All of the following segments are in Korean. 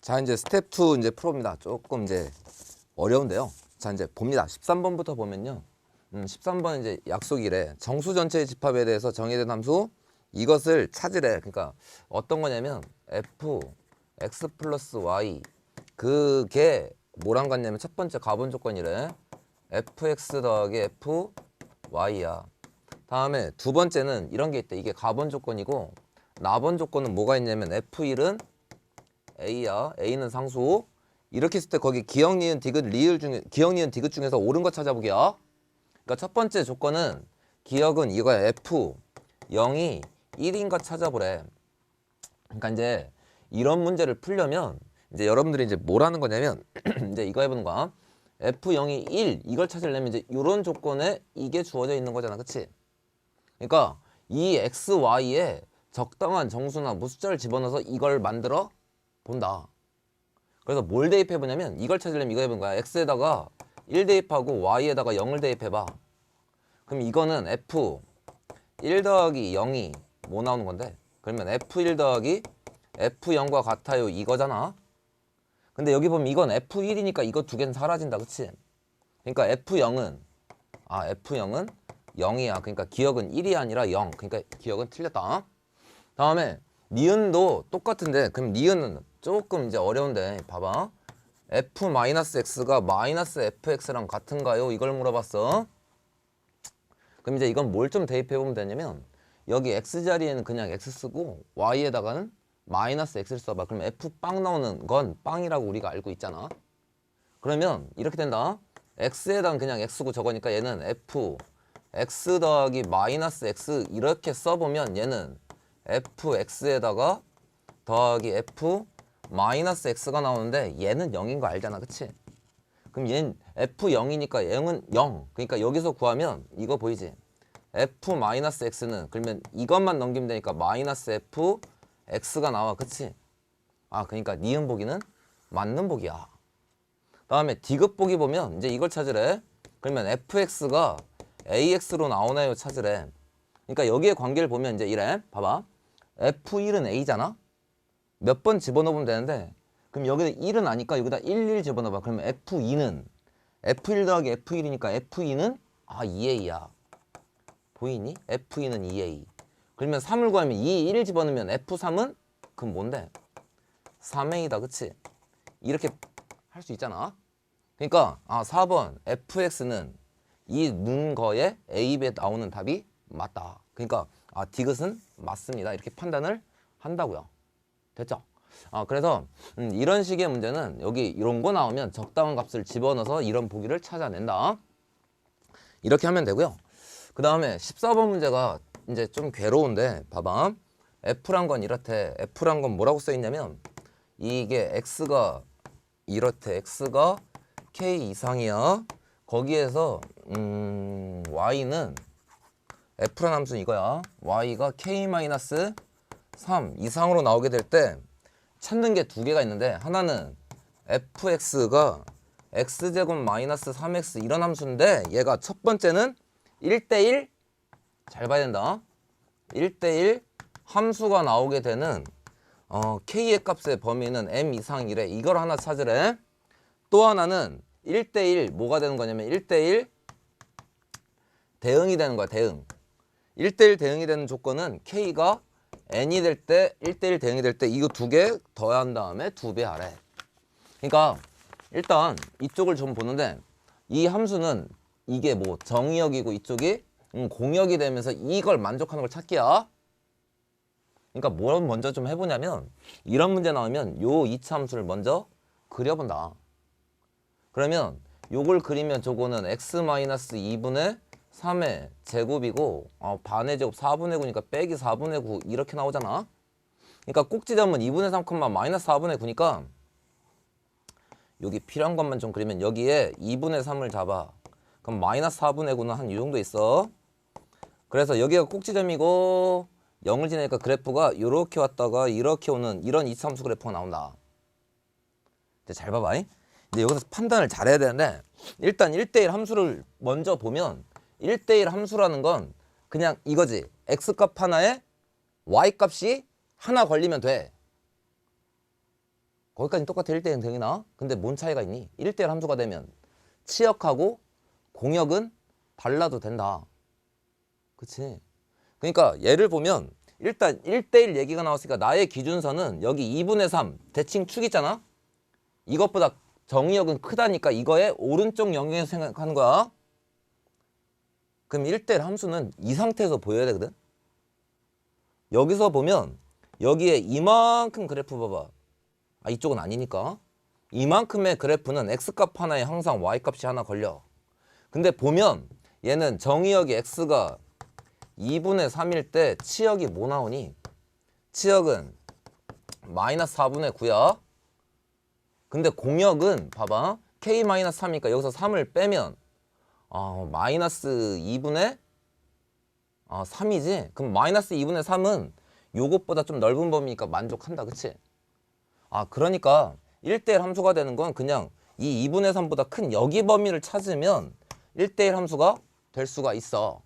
자, 이제 스텝 2 이제 풀어봅니다. 조금 이제 어려운데요. 자, 이제 봅니다. 13번부터 보면요. 13번 이제 약속이래. 정수 전체의 집합에 대해서 정의된 함수 이것을 찾으래. 그러니까 어떤 거냐면 f x 플러스 y 그게 뭐랑 같냐면 첫 번째 가분 조건이래. fx 더하기 fy야. 다음에 두 번째는 이런 게 있대. 이게 가분 조건이고 나번 조건은 뭐가 있냐면 f1은 a야. a는 상수. 이렇게 했을 때 거기 기억, 니은, 디귿, 리을 중에 기억, 니은, 디귿 중에서 옳은 거 찾아보기야. 그러니까 첫 번째 조건은 기억은 이거야. f 0이 1인 거 찾아보래. 그러니까 이제 이런 문제를 풀려면 이제 여러분들이 이제 뭘 하는 거냐면 이제 이거 해보는 거야. f0이 1 이걸 찾으려면 이제 이런 조건에 이게 주어져 있는 거잖아. 그치? 그러니까 이 x, y에 적당한 정수나 뭐 숫자를 집어넣어서 이걸 만들어 본다. 그래서 뭘 대입해보냐면 이걸 찾으려면 이거 해본 거야. x에다가 1 대입하고 y에다가 0을 대입해봐. 그럼 이거는 f1 더하기 0이 뭐 나오는 건데? 그러면 f1 더하기 f0과 같아요 이거잖아. 근데 여기 보면 이건 f1이니까 이거 두 개는 사라진다. 그치? 그러니까 f0은 0이야. 그러니까 기억은 1이 아니라 0. 그러니까 기억은 틀렸다. 다음에 니은도 똑같은데 그럼 니은은 조금 이제 어려운데 봐봐. f-x가 -fx랑 같은가요? 이걸 물어봤어. 그럼 이제 이건 뭘 좀 대입해보면 되냐면 여기 x자리에는 그냥 x 쓰고 y에다가는 -x를 써봐. 그럼 f 빵 나오는 건 빵이라고 우리가 알고 있잖아. 그러면 이렇게 된다. x에다가 그냥 x고 저거니까 얘는 f x 더하기 -x 이렇게 써보면 얘는 fx에다가 더하기 f -x가 나오는데 얘는 0인 거 알잖아. 그치? 그럼 얘는 f0이니까 0은 0. 그러니까 여기서 구하면 이거 보이지? f-x는 그러면 이것만 넘기면 되니까 -fx가 나와. 그치? 그러니까 니은 보기는 맞는 보기야. 다음에 디귿 보기 보면 이제 이걸 찾으래. 그러면 fx가 ax로 나오나요? 찾으래. 그러니까 여기에 관계를 보면 이제 이래. 봐봐. f1은 a잖아? 몇 번 집어넣으면 되는데 그럼 여기다 1은 아니까 여기다 1 집어넣어봐. 그러면 f2는 f1 더하기 f1이니까 f2는 2a야. 보이니? f2는 2a. 그러면 3을 구하면 2, 1 집어넣으면 f3은 그럼 뭔데? 3a다. 그치? 이렇게 할 수 있잖아. 그러니까 4번 fx는 이 눈 거에 a에 나오는 답이 맞다. 그러니까 디귿은 맞습니다. 이렇게 판단을 한다고요. 됐죠? 그래서 이런 식의 문제는 여기 이런 거 나오면 적당한 값을 집어넣어서 이런 보기를 찾아낸다. 이렇게 하면 되고요. 그 다음에 14번 문제가 이제 좀 괴로운데 봐봐. f란 건 이렇대. f란 건 뭐라고 써 있냐면 이게 x가 이렇대. x가 k 이상이야. 거기에서 y는 f란 함수는 이거야. y가 k-3 이상으로 나오게 될 때 찾는 게 두 개가 있는데 하나는 fx가 x제곱 마이너스 3x 이런 함수인데 얘가 첫 번째는 1대1 잘 봐야 된다. 1대1 함수가 나오게 되는 k의 값의 범위는 m 이상이래. 이걸 하나 찾으래. 또 하나는 1대1 뭐가 되는 거냐면 1대1 대응이 되는 거야. 대응. 1대1 대응이 되는 조건은 k가 n이 될 때 1대1 대응이 될 때 이거 두 개 더한 다음에 2배 하래. 그러니까 일단 이쪽을 좀 보는데 이 함수는 이게 뭐 정의역이고 이쪽이 공역이 되면서 이걸 만족하는 걸 찾기야. 그러니까 뭘 먼저 좀 해보냐면 이런 문제 나오면 요 2차 함수를 먼저 그려본다. 그러면 요걸 그리면 저거는 x-2분의 3의 제곱이고 반의 제곱 4분의 9니까 빼기 4분의 9 이렇게 나오잖아. 그러니까 꼭지점은 2분의 3, 마이너스 4분의 9니까 여기 필요한 것만 좀 그리면 여기에 2분의 3을 잡아. 그럼 마이너스 4분의 9는 한 이 정도 있어. 그래서 여기가 꼭지점이고 0을 지나니까 그래프가 이렇게 왔다가 이렇게 오는 이런 이차함수 그래프가 나온다. 이제 잘 봐봐. 이제 여기서 판단을 잘해야 되는데 일단 1대1 함수를 먼저 보면 1대1 함수라는 건 그냥 이거지. x값 하나에 y값이 하나 걸리면 돼. 거기까지 똑같아. 1대1 대응이나. 근데 뭔 차이가 있니? 1대1 함수가 되면 치역하고 공역은 달라도 된다. 그치? 그러니까 얘를 보면 일단 1대1 얘기가 나왔으니까 나의 기준선은 여기 2분의 3 대칭 축 있잖아? 이것보다 정의역은 크다니까 이거의 오른쪽 영역에서 생각하는 거야. 그럼 1대1 함수는 이 상태에서 보여야 되거든? 여기서 보면 여기에 이만큼 그래프 봐봐. 아, 이쪽은 아니니까. 이만큼의 그래프는 x값 하나에 항상 y값이 하나 걸려. 근데 보면 얘는 정의역이 x가 2분의 3일 때 치역이 뭐 나오니? 치역은 마이너스 4분의 9야. 근데 공역은 봐봐. k-3이니까 여기서 3을 빼면 마이너스 2분의 3이지? 그럼 마이너스 2분의 3은 요것보다 좀 넓은 범위니까 만족한다. 그치? 그러니까 1대1 함수가 되는 건 그냥 이 2분의 3보다 큰 여기 범위를 찾으면 1대1 함수가 될 수가 있어.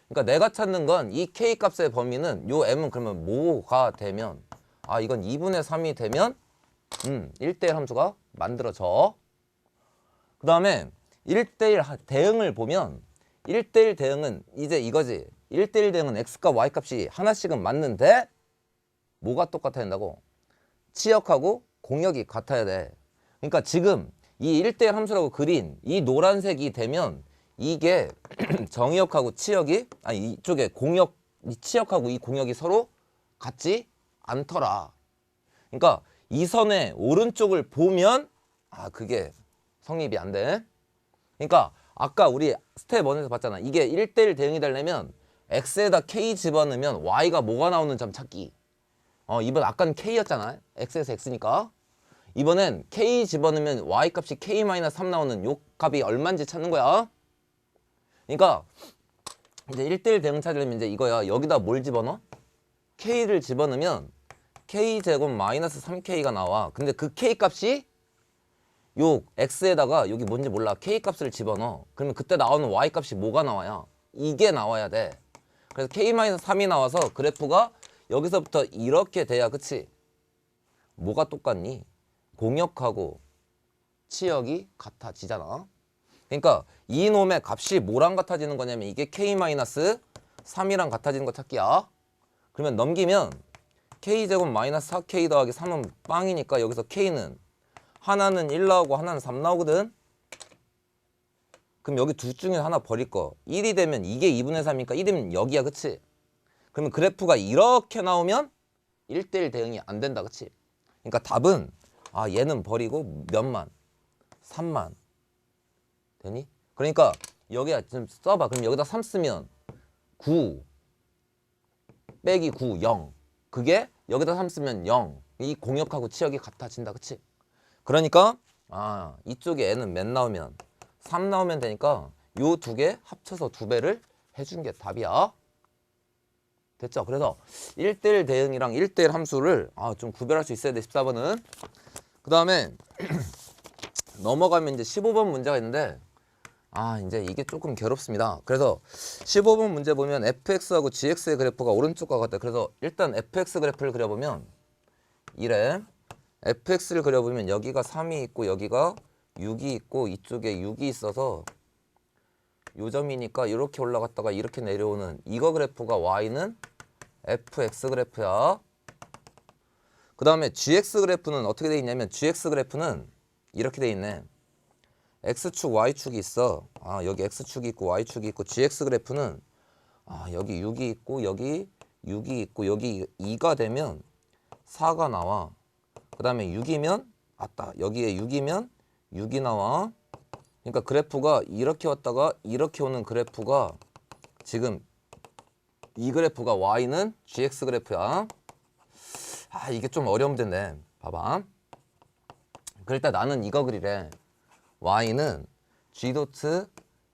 그러니까 내가 찾는 건 이 k 값의 범위는 요 m은 그러면 뭐가 되면 이건 2분의 3이 되면 1대1 함수가 만들어져. 그 다음에 1대1 대응을 보면 1대1 대응은 이제 이거지. 1대1 대응은 x값 y값이 하나씩은 맞는데 뭐가 똑같아야 된다고? 치역하고 공역이 같아야 돼. 그러니까 지금 이 1대1 함수라고 그린 이 노란색이 되면 이게 정의역하고 치역이 이쪽에 공역, 이 치역하고 이 공역이 서로 같지 않더라. 그러니까 이 선의 오른쪽을 보면 그게 성립이 안 돼. 그러니까 아까 우리 스텝 1에서 봤잖아. 이게 1대1 대응이 되려면 x에다 k 집어넣으면 y가 뭐가 나오는 점 찾기. 이번 아까는 k였잖아. x에서 x니까. 이번엔 k 집어넣으면 y 값이 k-3 나오는 요 값이 얼마인지 찾는 거야. 그러니까 이제 1대1 대응 찾으려면 이제 이거야. 여기다 뭘 집어넣어? k를 집어넣으면 k제곱 마이너스 3k가 나와. 근데 그 k 값이 요 x에다가 여기 뭔지 몰라. k 값을 집어넣어. 그러면 그때 나오는 y 값이 뭐가 나와야? 이게 나와야 돼. 그래서 k-3이 나와서 그래프가 여기서부터 이렇게 돼야, 그치? 뭐가 똑같니? 공역하고 치역이 같아지잖아. 그러니까 이 놈의 값이 뭐랑 같아지는 거냐면 이게 k-3이랑 같아지는 거 찾기야. 그러면 넘기면 k제곱 마이너스 4k 더하기 3은 빵이니까 여기서 k는 하나는 1 나오고 하나는 3 나오거든. 그럼 여기 둘 중에 하나 버릴 거. 1이 되면 이게 2분의 3이니까 1이면 여기야. 그치? 그러면 그래프가 이렇게 나오면 1대1 대응이 안 된다. 그치? 그러니까 답은 얘는 버리고 몇만? 3만. 되니? 그러니까 여기야 좀 써봐. 그럼 여기다 3 쓰면 9 빼기 9 0. 그게 여기다 3 쓰면 0. 이 공역하고 치역이 같아진다. 그치? 그러니까 이쪽에 n은 몇 나오면 3 나오면 되니까 요 두 개 합쳐서 2배를 해준 게 답이야. 됐죠? 그래서 1대1 대응이랑 1대1 함수를 좀 구별할 수 있어야 돼. 14번은. 그 다음에 넘어가면 이제 15번 문제가 있는데 이제 이게 조금 괴롭습니다. 그래서 15번 문제 보면 fx하고 gx의 그래프가 오른쪽과 같다. 그래서 일단 fx 그래프를 그려보면 이래. fx를 그려보면 여기가 3이 있고 여기가 6이 있고 이쪽에 6이 있어서 요 점이니까 이렇게 올라갔다가 이렇게 내려오는 이거 그래프가 y는 fx 그래프야. 그 다음에 gx 그래프는 어떻게 돼 있냐면 gx 그래프는 이렇게 돼 있네. x축 y축이 있어. 여기 x축이 있고 y축이 있고 gx 그래프는 여기 6이 있고 여기 6이 있고 여기 2가 되면 4가 나와. 그 다음에 6이면 여기에 6이면 6이 나와. 그러니까 그래프가 이렇게 왔다가 이렇게 오는 그래프가 지금 이 그래프가 y는 gx 그래프야. 이게 좀 어려운 데인데 봐봐. 그럴 때 나는 이거 그리래. y는 g 도트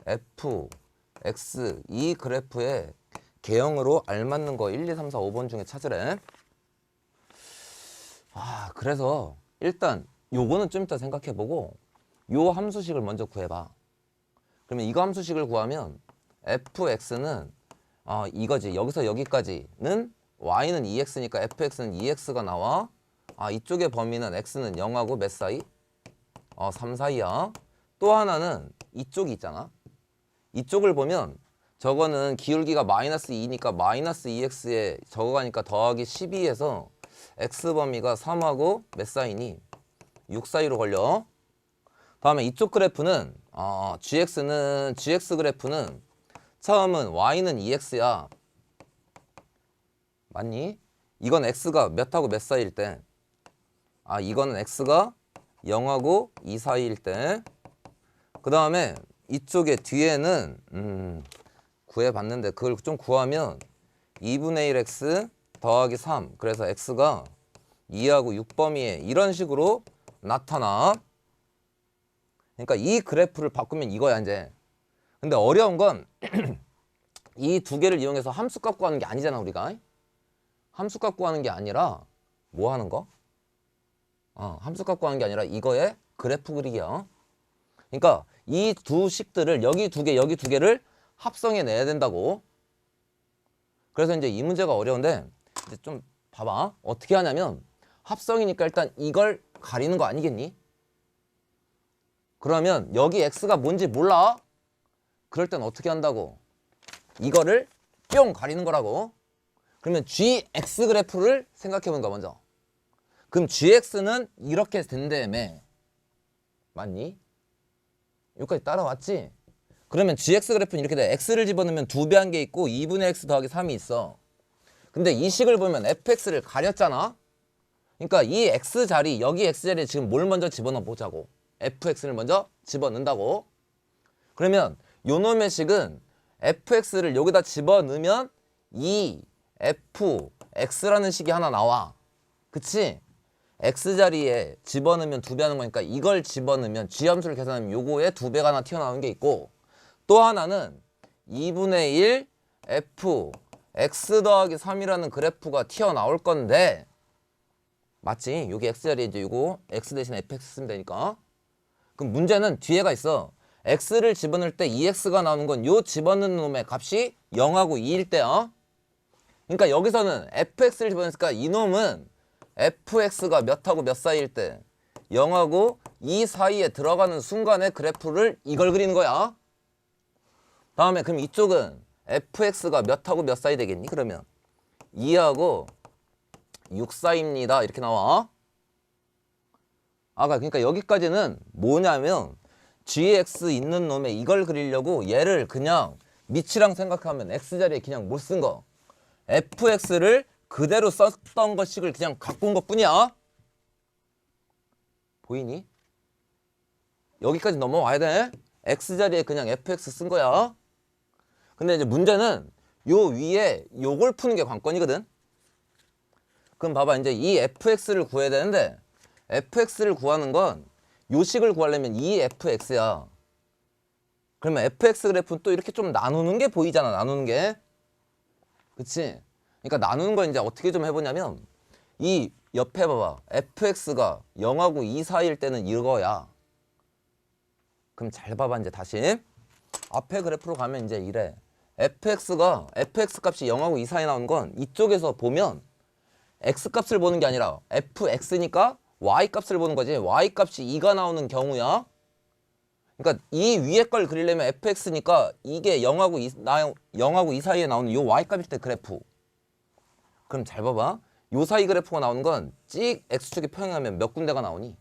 f x 이 그래프의 개형으로 알맞는 거 1, 2, 3, 4, 5번 중에 찾으래. 그래서 일단 요거는 좀 이따 생각해보고 요 함수식을 먼저 구해봐. 그러면 이거 함수식을 구하면 fx는 이거지. 여기서 여기까지는 y는 2x니까 fx는 2x가 나와. 아, 이쪽의 범위는 x는 0하고 몇 사이? 3 사이야. 또 하나는 이쪽이 있잖아. 이쪽을 보면 저거는 기울기가 마이너스 2니까 마이너스 2x에 저거 가니까 더하기 12에서 x 범위가 3하고 몇 사이니? 6 사이로 걸려. 다음에 이쪽 그래프는 gx 그래프는 처음은 y는 2x야. 맞니? 이건 x가 몇하고 몇 사이일 때? 이거는 x가 0하고 2 사이일 때. 그 다음에 이쪽에 뒤에는 구해봤는데 그걸 좀 구하면 2분의 1x 더하기 3. 그래서 x가 2하고 6 범위에 이런 식으로 나타나. 그러니까 이 그래프를 바꾸면 이거야 이제. 근데 어려운 건 이 두 개를 이용해서 함수 갖고 하는 게 아니잖아 우리가. 함수 갖고 하는 게 아니라 뭐 하는 거? 함수 갖고 하는 게 아니라 이거의 그래프 그리기야. 그러니까 이 두 식들을 여기 두 개, 여기 두 개를 합성해 내야 된다고. 그래서 이제 이 문제가 어려운데 이제 좀 봐봐. 어떻게 하냐면 합성이니까 일단 이걸 가리는 거 아니겠니? 그러면 여기 x가 뭔지 몰라? 그럴 땐 어떻게 한다고? 이거를 뿅 가리는 거라고. 그러면 gx 그래프를 생각해 보는 거야 먼저. 그럼 gx는 이렇게 된다며. 맞니? 여기까지 따라왔지? 그러면 gx 그래프는 이렇게 돼. x를 집어넣으면 2배 한 게 있고 2분의 x 더하기 3이 있어. 근데 이 식을 보면 fx를 가렸잖아. 그러니까 이 x 자리, 여기 x 자리에 지금 뭘 먼저 집어넣어 보자고. fx를 먼저 집어넣는다고. 그러면 요 놈의 식은 fx를 여기다 집어넣으면 이 fx라는 식이 하나 나와. 그치? x 자리에 집어넣으면 2배 하는 거니까 이걸 집어넣으면 g함수를 계산하면 요거에 2배가 하나 튀어나오는 게 있고, 또 하나는 2분의 1 f x 더하기 3이라는 그래프가 튀어나올 건데, 맞지? 여기 x 자리에 이제 요거 x 대신 fx 쓰면 되니까. 그럼 문제는 뒤에가 있어. x를 집어넣을 때 2x가 나오는 건 요 집어넣는 놈의 값이 0하고 2일 때야. 그러니까 여기서는 fx를 집어넣으니까 이 놈은 fx가 몇하고 몇 사이일 때 0하고 2 사이에 들어가는 순간의 그래프를 이걸 그리는 거야. 다음에 그럼 이쪽은 fx가 몇하고 몇 사이 되겠니? 그러면 2하고 6 사이입니다. 이렇게 나와. 그러니까 여기까지는 뭐냐면 gx 있는 놈에 이걸 그리려고 얘를 그냥 밑이랑 생각하면 x자리에 그냥 못 쓴 거. fx를 그대로 썼던 것식을 그냥 갖고 온 것 뿐이야. 보이니? 여기까지 넘어와야 돼. x자리에 그냥 fx 쓴 거야. 근데 이제 문제는 요 위에 요걸 푸는 게 관건이거든. 그럼 봐봐. 이제 이 fx를 구해야 되는데 fx를 구하는 건 요 식을 구하려면 이 fx야. 그러면 fx 그래프는 또 이렇게 좀 나누는 게 보이잖아. 나누는 게. 그치? 그러니까 나누는 걸 이제 어떻게 좀 해보냐면 이 옆에 봐봐. fx가 0하고 2 사이일 때는 이거야. 그럼 잘 봐봐. 이제 다시 앞에 그래프로 가면 이제 이래. fx 값이 0하고 2 사이 나오는 건 이쪽에서 보면 x 값을 보는 게 아니라 fx니까 y 값을 보는 거지. y 값이 2가 나오는 경우야. 그러니까 이 위에 걸 그리려면 fx니까 이게 0하고 2 사이에 나오는 요 y 값일 때 그래프. 그럼 잘 봐봐. 요 사이 그래프가 나오는 건 찍 x축에 평행하면 몇 군데가 나오니?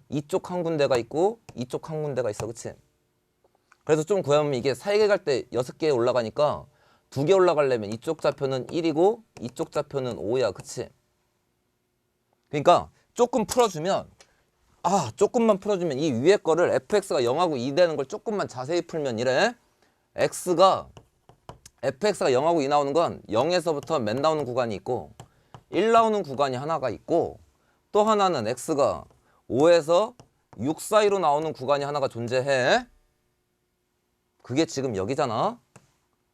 이쪽 한 군데가 있고 이쪽 한 군데가 있어. 그치? 그래서 좀 구해보면 이게 사이에 갈 때 6개 올라가니까 2개 올라가려면 이쪽 좌표는 1이고 이쪽 좌표는 5야. 그치? 그러니까 조금 풀어주면 조금만 풀어주면 이 위에 거를 fx가 0하고 2 되는 걸 조금만 자세히 풀면 이래. fx가 0하고 2 나오는 건 0에서부터 몇 나오는 구간이 있고 1 나오는 구간이 하나가 있고, 또 하나는 x가 5에서 6 사이로 나오는 구간이 하나가 존재해. 그게 지금 여기잖아.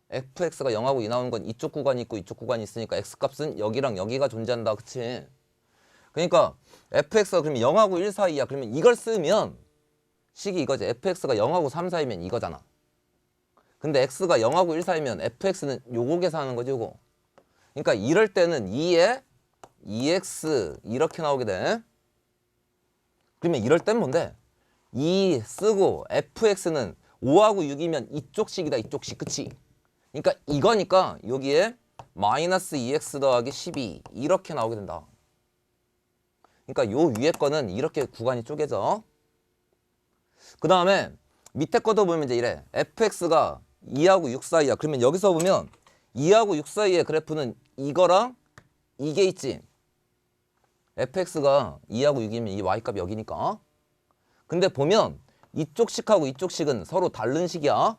fx가 0하고 2 나오는 건 이쪽 구간이 있고 이쪽 구간이 있으니까 x값은 여기랑 여기가 존재한다. 그치? 그러니까 fx가 그러면 0하고 1 사이야. 그러면 이걸 쓰면 식이 이거지. fx가 0하고 3 사이면 이거잖아. 근데 x가 0하고 1 사이면 fx는 요거 계산하는 거지. 요거. 그러니까 이럴 때는 2에 2x 이렇게 나오게 돼. 그러면 이럴 땐 뭔데? 2 쓰고 fx는 5하고 6이면 이쪽식이다. 이쪽식. 그치? 그러니까 이거니까 여기에 마이너스 2x 더하기 12 이렇게 나오게 된다. 그러니까 요 위에 거는 이렇게 구간이 쪼개져. 그 다음에 밑에 것도 보면 이제 이래. fx가 2하고 6 사이야. 그러면 여기서 보면 2하고 6 사이의 그래프는 이거랑 이게 있지. fx가 2하고 6이면 이 y값이 여기니까. 근데 보면 이쪽 식하고 이쪽 식은 서로 다른 식이야.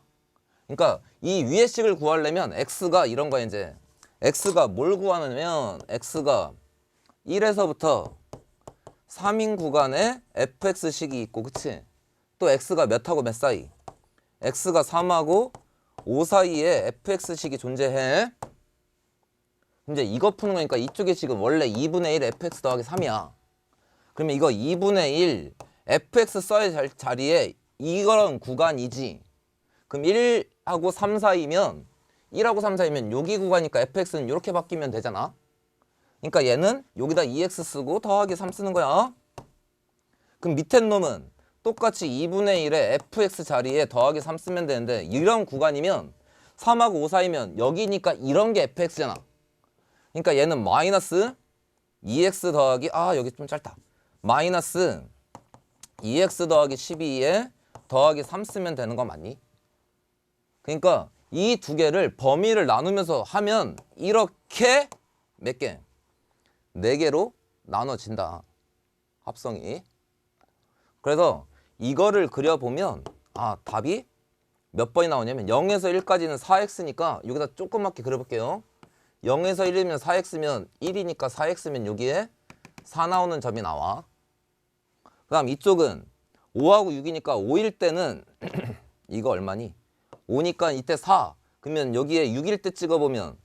그러니까 이 위의 식을 구하려면 x가 이런 거야. 이제 x가 뭘 구하냐면 x가 1에서부터 3인 구간에 fx식이 있고, 그치? 또 x가 몇하고 몇 사이? x가 3하고 5 사이에 fx식이 존재해. 이제 이거 푸는 거니까 이쪽의 식은 원래 2분의 1 fx 더하기 3이야. 그러면 이거 2분의 1 fx 써야 자리에 이런 구간이지. 그럼 1하고 3 사이면 1하고 3 사이면 여기 구간이니까 fx는 이렇게 바뀌면 되잖아. 그러니까 얘는 여기다 2x 쓰고 더하기 3 쓰는 거야. 그럼 밑에 놈은 똑같이 2분의 1에 fx 자리에 더하기 3 쓰면 되는데 이런 구간이면 3하고 5 사이면 여기니까 이런 게 fx잖아. 그러니까 얘는 마이너스 2x 더하기 여기 좀 짧다. 마이너스 2x 더하기 12에 더하기 3 쓰면 되는 거 맞니? 그러니까 이 두 개를 범위를 나누면서 하면 이렇게 몇 개? 4개로 나눠진다. 합성이. 그래서 이거를 그려보면 답이 몇 번이 나오냐면 0에서 1까지는 4x니까 여기다 조그맣게 그려볼게요. 0에서 1이면 4x면 1이니까 4x면 여기에 4 나오는 점이 나와. 그 다음 이쪽은 5하고 6이니까 5일 때는 이거 얼마니? 5니까 이때 4. 그러면 여기에 6일 때 찍어보면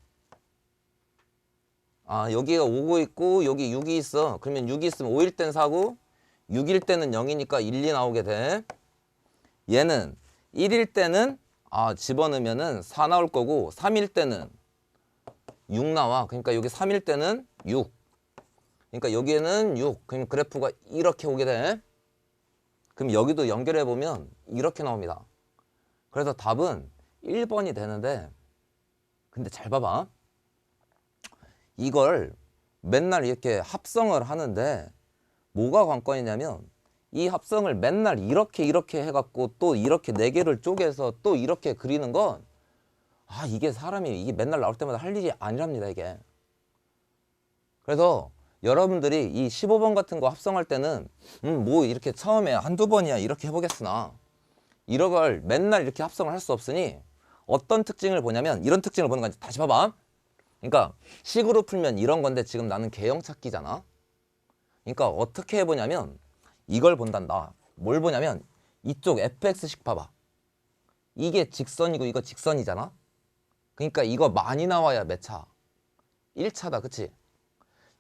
여기가 5고 있고 여기 6이 있어. 그러면 6이 있으면 5일 땐 4고 6일 때는 0이니까 1, 2 나오게 돼. 얘는 1일 때는 집어넣으면은 4 나올 거고 3일 때는 6 나와. 그러니까 여기 3일 때는 6. 그러니까 여기에는 6. 그럼 그래프가 이렇게 오게 돼. 그럼 여기도 연결해 보면 이렇게 나옵니다. 그래서 답은 1번이 되는데, 근데 잘 봐봐. 이걸 맨날 이렇게 합성을 하는데 뭐가 관건이냐면 이 합성을 맨날 이렇게 해갖고 또 이렇게 4개를 쪼개서 또 이렇게 그리는 건 이게 사람이 이게 맨날 나올 때마다 할 일이 아니랍니다, 이게. 그래서 여러분들이 이 15번 같은 거 합성할 때는 뭐 이렇게 처음에 한두 번이야 이렇게 해보겠으나 이런 걸 맨날 이렇게 합성을 할 수 없으니 어떤 특징을 보냐면 이런 특징을 보는 건지 다시 봐봐. 그러니까 식으로 풀면 이런 건데 지금 나는 개형 찾기잖아. 그러니까 어떻게 해보냐면 이걸 본단다. 뭘 보냐면 이쪽 fx식 봐봐. 이게 직선이고 이거 직선이잖아. 그러니까 이거 많이 나와야 몇 차? 1차다. 그치?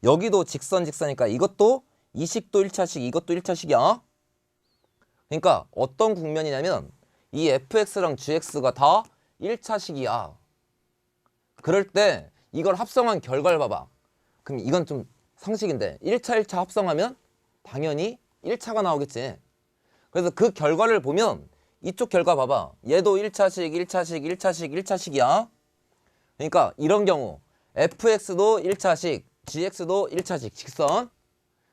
여기도 직선이니까 이것도 이 식도 1차식 이것도 1차식이야. 그러니까 어떤 국면이냐면 이 fx랑 gx가 다 1차식이야. 그럴 때 이걸 합성한 결과를 봐봐. 그럼 이건 좀 상식인데 1차 합성하면 당연히 1차가 나오겠지. 그래서 그 결과를 보면 이쪽 결과 봐봐. 얘도 1차식이야. 그러니까 이런 경우 fx도 1차식, gx도 1차식 직선.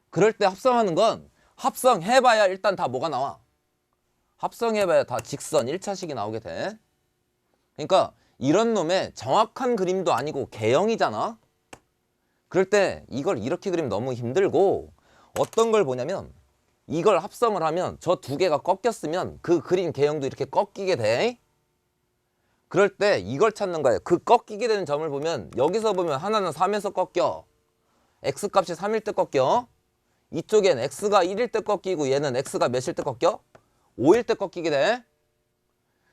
그럴 때 합성하는 건 합성해봐야 일단 다 뭐가 나와? 합성해봐야 다 직선 1차식이 나오게 돼. 그러니까 이런 놈의 정확한 그림도 아니고 개형이잖아. 그럴 때 이걸 이렇게 그리면 너무 힘들고 어떤 걸 보냐면 이걸 합성을 하면 저 두 개가 꺾였으면 그 그림 개형도 이렇게 꺾이게 돼. 그럴 때 이걸 찾는 거예요. 그 꺾이게 되는 점을 보면 여기서 보면 하나는 3에서 꺾여. x값이 3일 때 꺾여. 이쪽엔 x가 1일 때 꺾이고 얘는 x가 몇일 때 꺾여? 5일 때 꺾이게 돼.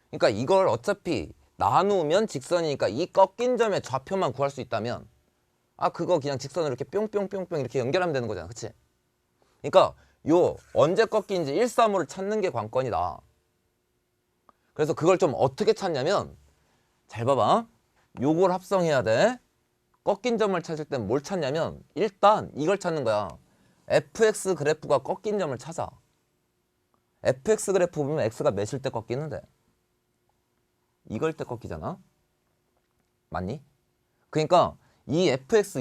그러니까 이걸 어차피 나누면 직선이니까 이 꺾인 점의 좌표만 구할 수 있다면 그거 그냥 직선으로 이렇게 뿅뿅뿅뿅 이렇게 연결하면 되는 거잖아. 그치? 그러니까 요 언제 꺾인지 1, 3, 5를 찾는 게 관건이다. 그래서 그걸 좀 어떻게 찾냐면 잘 봐봐. 요걸 합성해야 돼. 꺾인 점을 찾을 땐 뭘 찾냐면 일단 이걸 찾는 거야. fx 그래프가 꺾인 점을 찾아. fx 그래프 보면 x가 몇일 때 꺾이는데? 이걸 때 꺾이잖아. 맞니? 그러니까 이 fx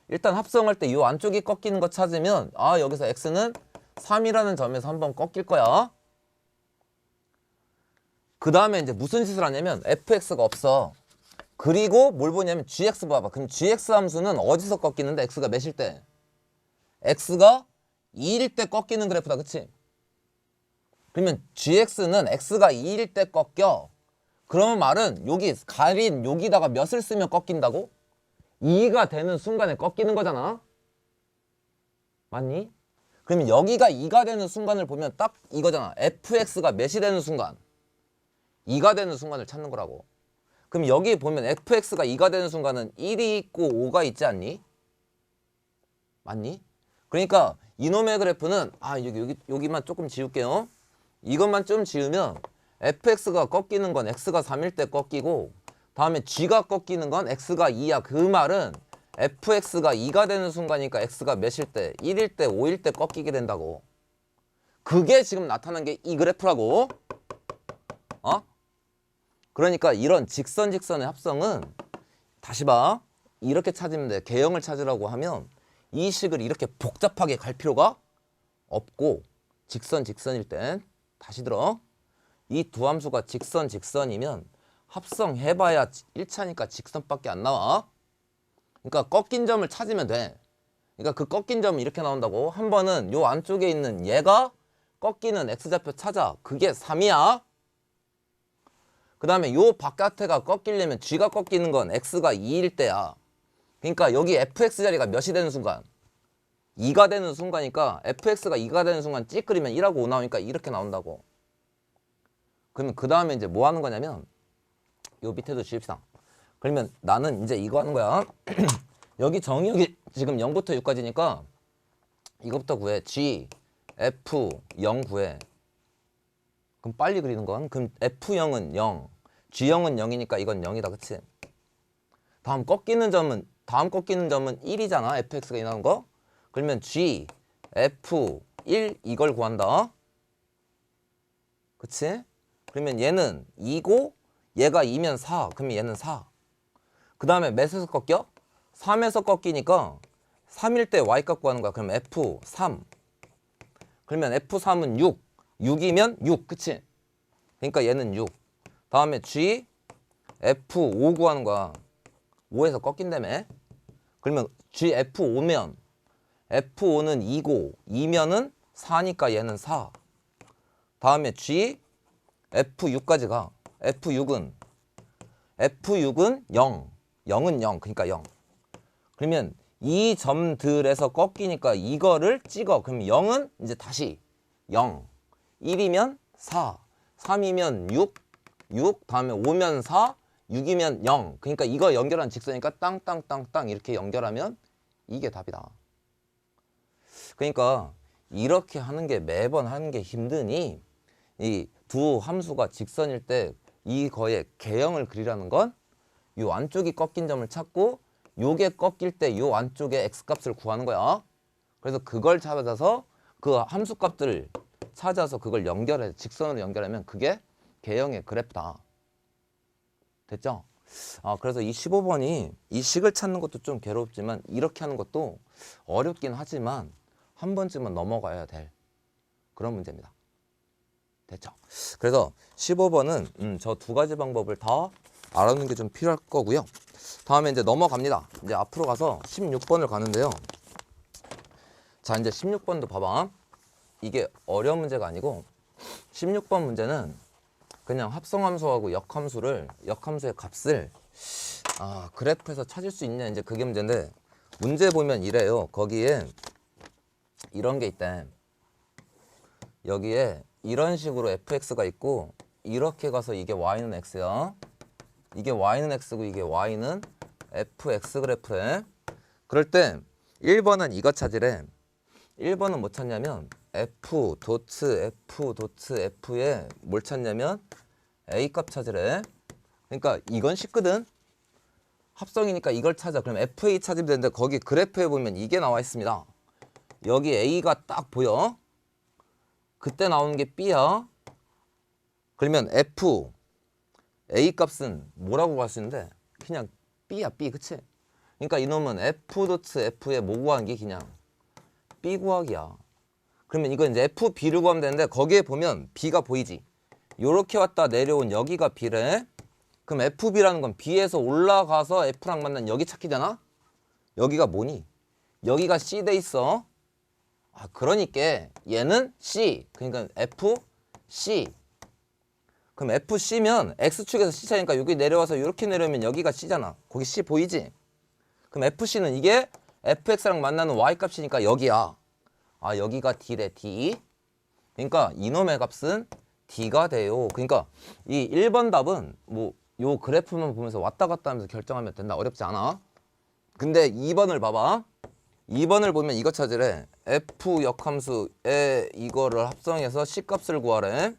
일단 합성할 때 요 안쪽이 꺾이는 거 찾으면 아 여기서 x는 3이라는 점에서 한번 꺾일 거야. 그 다음에 이제 무슨 짓을 하냐면 fx가 없어. 그리고 뭘 보냐면 gx 봐봐. 그럼 gx 함수는 어디서 꺾이는데 x가 몇일 때? x가 2일 때 꺾이는 그래프다. 그치? 그러면 gx는 x가 2일 때 꺾여. 그러면 말은 여기 가린 여기다가 몇을 쓰면 꺾인다고? 2가 되는 순간에 꺾이는 거잖아. 맞니? 그러면 여기가 2가 되는 순간을 보면 딱 이거잖아. fx가 몇이 되는 순간? 2가 되는 순간을 찾는 거라고. 그럼 여기 보면 fx가 2가 되는 순간은 1이 있고 5가 있지 않니? 맞니? 그러니까 이놈의 그래프는 여기만 조금 지울게요. 이것만 좀 지우면 fx가 꺾이는 건 x가 3일 때 꺾이고 다음에 g가 꺾이는 건 x가 2야. 그 말은 fx가 2가 되는 순간이니까 x가 몇일 때? 1일 때, 5일 때 꺾이게 된다고. 그게 지금 나타난 게 이 그래프라고. 그러니까 이런 직선의 합성은 다시 봐. 이렇게 찾으면 돼. 개형을 찾으라고 하면 이 식을 이렇게 복잡하게 갈 필요가 없고 직선일 땐 다시 들어. 이 두 함수가 직선이면 합성해봐야 1차니까 직선밖에 안 나와. 그러니까 꺾인 점을 찾으면 돼. 그러니까 그 꺾인 점은 이렇게 나온다고. 한 번은 요 안쪽에 있는 얘가 꺾이는 x좌표 찾아. 그게 3이야. 그 다음에 요 바깥에가 꺾이려면 g가 꺾이는 건 x가 2일 때야. 그러니까 여기 fx 자리가 몇이 되는 순간? 2가 되는 순간이니까 fx가 2가 되는 순간 찌끄리면 1하고 5 나오니까 이렇게 나온다고. 그러면 그 다음에 이제 뭐 하는 거냐면 요 밑에도 지읍시다. 그러면 나는 이제 이거 하는 거야. 여기 정의역이 지금 0부터 6까지니까 이거부터 구해. g, f, 0 구해. 그럼 빨리 그리는 건? 그럼 F0은 0, G0은 0이니까 이건 0이다. 그치? 다음 꺾이는 점은 1이잖아. fx가 일어나는 거. 그러면 G, F, 1 이걸 구한다. 그치? 그러면 얘는 2고 얘가 2면 4. 그러면 얘는 4. 그 다음에 몇에서 꺾여? 3에서 꺾이니까 3일 때 y값 구하는 거야. 그럼 F3. 그러면 F3은 6. 6이면 6. 그치? 그러니까 얘는 6. 다음에 G, F5 구하는 거야. 5에서 꺾인다며. 그러면 G, F5면 F5는 2고 2면은 4니까 얘는 4. 다음에 G, F6까지 가. F6은 0. 0은 0. 그러니까 0. 그러면 이 점들에서 꺾이니까 이거를 찍어. 그럼 0은 이제 다시 0. 1이면 4, 3이면 6, 다음에 5면 4, 6이면 0. 그러니까 이거 연결한 직선이니까 땅땅땅땅 이렇게 연결하면 이게 답이다. 그러니까 이렇게 하는 게 매번 하는 게 힘드니 이 두 함수가 직선일 때 이거의 개형을 그리라는 건 이 안쪽이 꺾인 점을 찾고 요게 꺾일 때 요 안쪽에 x값을 구하는 거야. 그래서 그걸 찾아서 그 함수 값들을 찾아서 그걸 연결해 직선으로 연결하면 그게 개형의 그래프다. 됐죠? 그래서 이 15번이 이 식을 찾는 것도 좀 괴롭지만 이렇게 하는 것도 어렵긴 하지만 한 번쯤은 넘어가야 될 그런 문제입니다. 됐죠? 그래서 15번은 저 두 가지 방법을 다 알아놓는 게 좀 필요할 거고요. 다음에 이제 넘어갑니다. 이제 앞으로 가서 16번을 가는데요. 자, 이제 16번도 봐봐. 이게 어려운 문제가 아니고 16번 문제는 그냥 합성함수하고 역함수의 값을 그래프에서 찾을 수 있냐 이제 그게 문제인데 문제 보면 이래요. 거기에 이런 게 있대. 여기에 이런 식으로 fx가 있고 이렇게 가서 이게 y는 x야. 이게 y는 x고 이게 y는 fx 그래프래. 그럴 때 1번은 이거 찾으래. 1번은 뭐 찾냐면 f 도트 f에 뭘 찾냐면 a 값 찾으래. 그러니까 이건 쉽거든. 합성이니까 이걸 찾아. 그럼 FA 찾으면 되는데 거기 그래프에 보면 이게 나와 있습니다. 여기 A가 딱 보여. 그때 나오는 게 B야. 그러면 F A 값은 뭐라고 구할 수 있는데 그냥 B야 B. 그치? 그러니까 이놈은 F 도트 F에 뭐 구하는 게 그냥 B 구하기야. 그러면 이거 이제 F, B를 구하면 되는데 거기에 보면 B가 보이지? 요렇게 왔다 내려온 여기가 B래. 그럼 FB라는 건 B에서 올라가서 F랑 만난 여기 찾기잖아? 여기가 뭐니? 여기가 C 돼 있어. 아, 그러니까 얘는 C. 그러니까 F, C. 그럼 FC면 X축에서 C 차니까 여기 내려와서 이렇게 내려오면 여기가 C잖아. 거기 C 보이지? 그럼 FC는 이게 FX랑 만나는 Y 값이니까 여기야. 아, 여기가 D래, D. 그러니까 이놈의 값은 D가 돼요. 그러니까 이 1번 답은 뭐 요 그래프만 보면서 왔다 갔다 하면서 결정하면 된다. 어렵지 않아. 근데 2번을 봐봐. 2번을 보면 이거 찾으래. F 역함수에 이거를 합성해서 C 값을 구하래.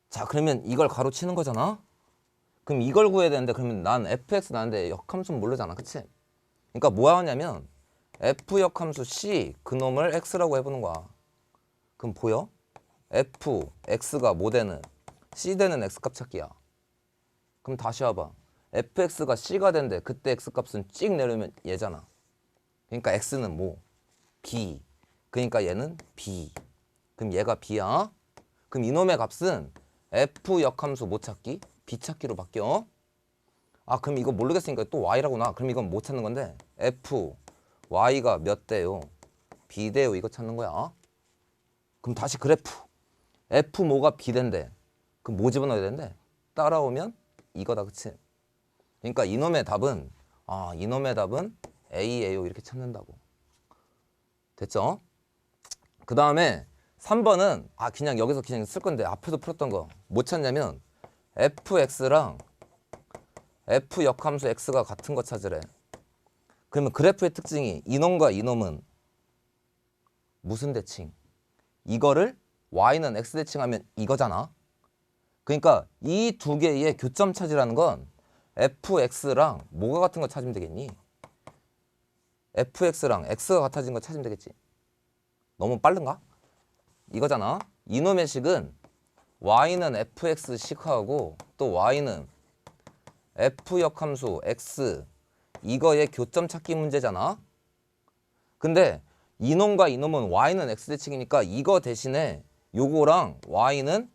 자, 그러면 이걸 가로치는 거잖아. 그럼 이걸 구해야 되는데 그러면 난 fx 나는데 역함수는 모르잖아. 그치? 그러니까 뭐 하냐면 f 역함수 C 그놈을 x라고 해보는 거야. 그럼 보여? f, x가 뭐 되는? C 되는 x값 찾기야. 그럼 다시 와봐. fx가 c가 된대. 그때 x값은 찍 내려오면 얘잖아. 그러니까 x는 뭐? b. 그러니까 얘는 b. 그럼 얘가 b야. 그럼 이놈의 값은 f 역함수 뭐 찾기? b 찾기로 바뀌어. 아, 그럼 이거 모르겠으니까 또 y라고 나. 그럼 이건 못 찾는 건데 f, y가 몇 대요? b 대요. 이거 찾는 거야. 그럼 다시 그래프. f 뭐가 b 된대. 그럼 뭐 집어넣어야 되는데? 따라오면 이거다. 그치? 그러니까 이놈의 답은 A예요. 이렇게 찾는다고. 됐죠? 그 다음에 3번은 그냥 여기서 그냥 쓸 건데 앞에도 풀었던 거 뭐 찾냐면 fx랑 f 역함수 x가 같은 거 찾으래. 그러면 그래프의 특징이 이놈과 이놈은 무슨 대칭? 이거를 y는 x 대칭하면 이거잖아. 그러니까 이 두 개의 교점 찾으라는 건 fx랑 뭐가 같은 거 찾으면 되겠니? fx랑 x가 같아진 거 찾으면 되겠지. 너무 빠른가? 이거잖아. 이놈의 식은 y는 fx 식하고 또 y는 f 역함수 x 이거의 교점 찾기 문제잖아. 근데 이놈과 이놈은 y는 x 대칭이니까 이거 대신에 요거랑 y는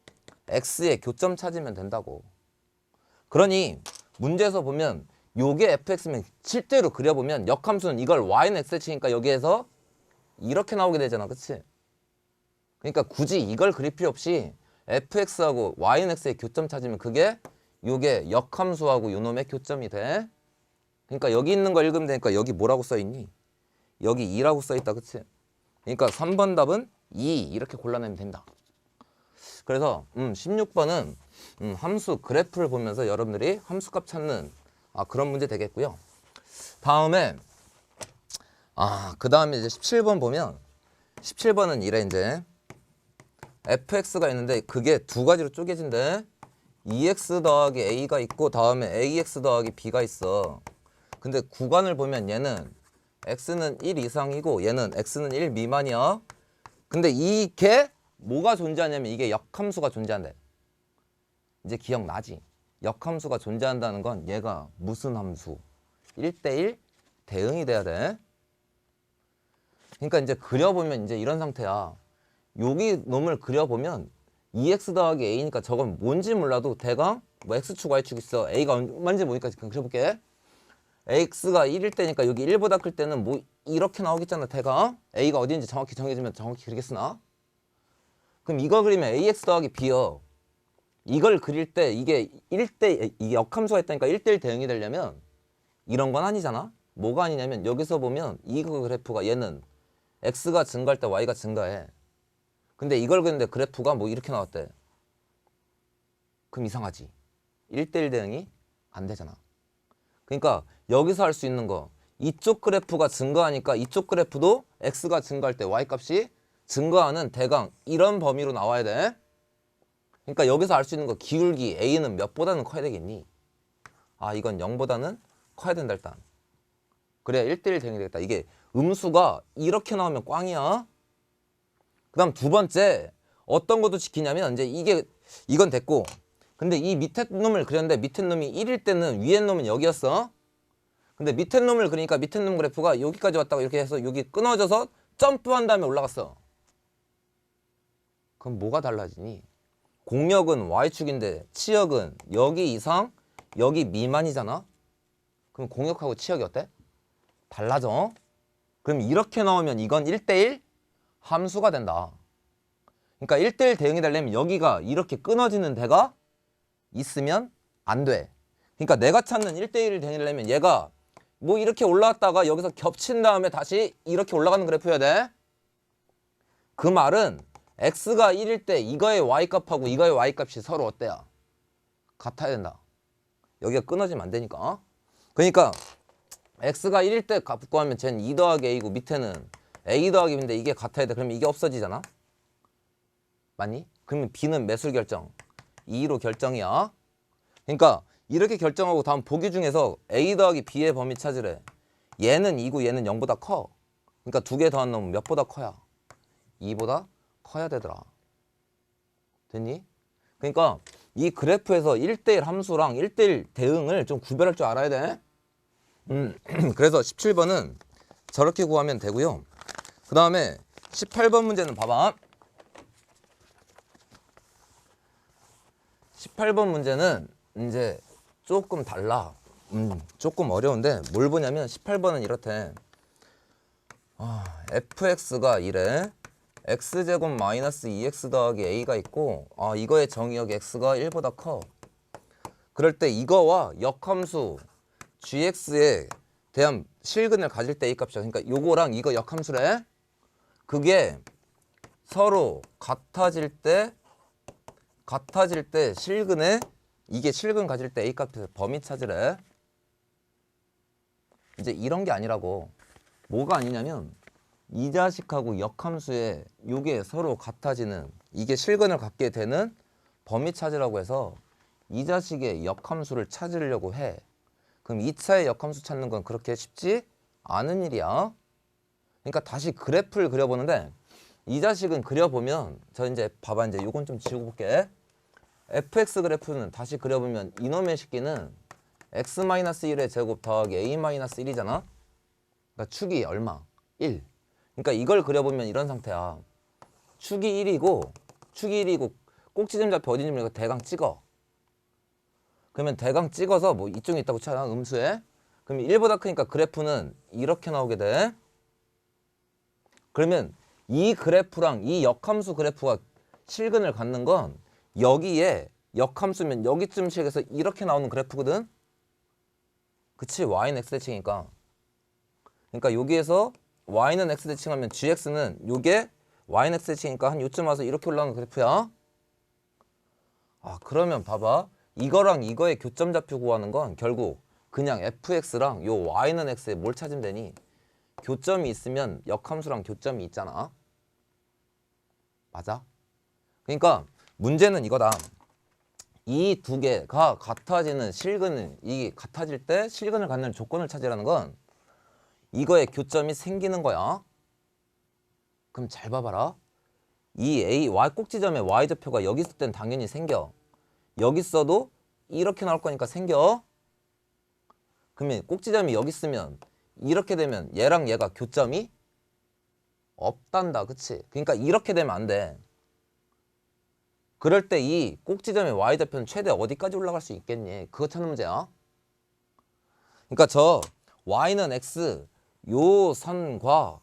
x의 교점 찾으면 된다고. 그러니 문제에서 보면 요게 fx면 실제로 그려보면 역함수는 이걸 y는 x 대칭이니까 여기에서 이렇게 나오게 되잖아. 그치? 그러니까 굳이 이걸 그릴 필요 없이 fx하고 y는 x의 교점 찾으면 그게 요게 역함수하고 요놈의 교점이 돼. 그러니까 여기 있는 거 읽으면 되니까 여기 뭐라고 써있니? 여기 2라고 써있다. 그치? 그러니까 3번 답은 2 이렇게 골라내면 된다. 그래서 16번은 함수 그래프를 보면서 여러분들이 함수값 찾는 그런 문제 되겠고요. 다음에 그 다음에 이제 17번 보면 17번은 이래. 이제 fx가 있는데 그게 두 가지로 쪼개진대. 2x 더하기 a가 있고 다음에 ax 더하기 b가 있어. 근데 구간을 보면 얘는 x는 1 이상이고 얘는 x는 1 미만이야. 근데 이게 뭐가 존재하냐면 이게 역함수가 존재한대. 이제 기억나지? 역함수가 존재한다는 건 얘가 무슨 함수? 1대1 대응이 돼야 돼. 그러니까 이제 그려보면 이제 이런 상태야. 여기 놈을 그려보면 2x 더하기 a니까 저건 뭔지 몰라도 대강 뭐 x축 y축 있어. a가 얼마인지 모르니까 그냥 그려볼게. x가 1일 때니까 여기 1보다 클 때는 뭐 이렇게 나오겠잖아. 대강 a가 어디인지 정확히 정해지면 정확히 그리겠으나. 그럼 이거 그리면 ax 더하기 b요. 이걸 그릴 때 이게 1대 이게 역함수가 있다니까 1대1 대응이 되려면 이런 건 아니잖아. 뭐가 아니냐면 여기서 보면 이거 그래프가 얘는 x가 증가할 때 y가 증가해. 근데 이걸 그렸는데 그래프가 뭐 이렇게 나왔대. 그럼 이상하지. 1대1 대응이 안 되잖아. 그러니까 여기서 할 수 있는 거 이쪽 그래프가 증가하니까 이쪽 그래프도 x가 증가할 때 y값이 증가하는 대강 이런 범위로 나와야 돼. 그러니까 여기서 알 수 있는 거 기울기 a는 몇보다는 커야 되겠니? 아 이건 0보다는 커야 된다 일단. 그래야 1대1 대응이 되겠다. 이게 음수가 이렇게 나오면 꽝이야. 그 다음 두 번째 어떤 것도 지키냐면 이제 이건 됐고, 근데 이 밑에 놈을 그렸는데 밑에 놈이 1일 때는 위에 놈은 여기였어. 근데 밑에 놈을 그러니까 밑에 놈 그래프가 여기까지 왔다가 이렇게 해서 여기 끊어져서 점프한 다음에 올라갔어. 그럼 뭐가 달라지니? 공역은 Y축인데 치역은 여기 이상 여기 미만이잖아. 그럼 공역하고 치역이 어때? 달라져. 그럼 이렇게 나오면 이건 1대1 함수가 된다. 그러니까 1대1 대응이 되려면 여기가 이렇게 끊어지는 데가 있으면 안 돼. 그러니까 내가 찾는 1대1 대응이 되려면 얘가 뭐 이렇게 올라왔다가 여기서 겹친 다음에 다시 이렇게 올라가는 그래프여야 돼. 그 말은 x가 1일 때 이거의 y값하고 이거의 y값이 서로 어때요? 같아야 된다. 여기가 끊어지면 안 되니까. 그러니까 x가 1일 때 값 구하면 쟤는 2 더하기 a고 밑에는 a 더하기 b인데 이게 같아야 돼. 그러면 이게 없어지잖아. 맞니? 그러면 b는 매술 결정 2로 결정이야. 그러니까 이렇게 결정하고 다음 보기 중에서 a 더하기 b의 범위 찾으래. 얘는 2고 얘는 0보다 커. 그러니까 두 개 더한 놈은 몇보다 커야? 2보다 커야 되더라. 됐니? 그러니까 이 그래프에서 1대1 함수랑 1대1 대응을 좀 구별할 줄 알아야 돼. 그래서 17번은 저렇게 구하면 되고요. 그 다음에 18번 문제는 봐봐. 18번 문제는 이제 조금 달라. 조금 어려운데 뭘 보냐면 18번은 이렇대. fx가 이래. x제곱 마이너스 2x 더하기 a가 있고 이거의 정의역 x가 1보다 커. 그럴 때 이거와 역함수 gx에 대한 실근을 가질 때 a값이야. 그러니까 요거랑 이거 역함수래. 그게 서로 같아질 때 실근에 이게 실근 가질 때 a값에서 범위 찾으래. 이제 이런 게 아니라고. 뭐가 아니냐면 이 자식하고 역함수에 요게 서로 같아지는 이게 실근을 갖게 되는 범위 찾으라고 해서 이 자식의 역함수를 찾으려고 해. 그럼 2차의 역함수 찾는 건 그렇게 쉽지 않은 일이야. 그러니까 다시 그래프를 그려보는데 이 자식은 그려보면 저 이제 봐봐. 이제 요건 좀 지우고 볼게. fx 그래프는 다시 그려보면 이놈의 식기는 x-1의 제곱 더하기 a-1이잖아. 그러니까 축이 얼마? 1. 그러니까 이걸 그려보면 이런 상태야. 축이 1이고 꼭지점 좌표 어딘지 모르니까 대강 찍어. 그러면 대강 찍어서 뭐 이쪽에 있다고 쳐. 음수에. 그러면 1보다 크니까 그래프는 이렇게 나오게 돼. 그러면 이 그래프랑 이 역함수 그래프가 실근을 갖는 건 여기에 역함수면 여기쯤씩에서 이렇게 나오는 그래프거든. 그치? y는 x대칭이니까. 그러니까 여기에서 y는 x대칭하면 gx는 요게 y는 x대칭이니까 한 요쯤 와서 이렇게 올라오는 그래프야. 그러면 봐봐. 이거랑 이거의 교점 좌표 구하는 건 결국 그냥 fx랑 요 y는 x에 뭘 찾으면 되니? 교점이 있으면 역함수랑 교점이 있잖아. 맞아? 그러니까 문제는 이거다. 이 두 개가 같아지는 실근을 이게 같아질 때 실근을 갖는 조건을 찾으라는 건 이거의 교점이 생기는 거야. 그럼 잘 봐봐라. 이 a y 꼭지점의 y좌표가 여기 있을 땐 당연히 생겨. 여기 있어도 이렇게 나올 거니까 생겨. 그러면 꼭지점이 여기 있으면 이렇게 되면 얘랑 얘가 교점이 없단다. 그치? 그러니까 이렇게 되면 안 돼. 그럴 때 이 꼭지점의 y좌표는 최대 어디까지 올라갈 수 있겠니? 그거 찾는 문제야. 그러니까 저 y는 x 요 선과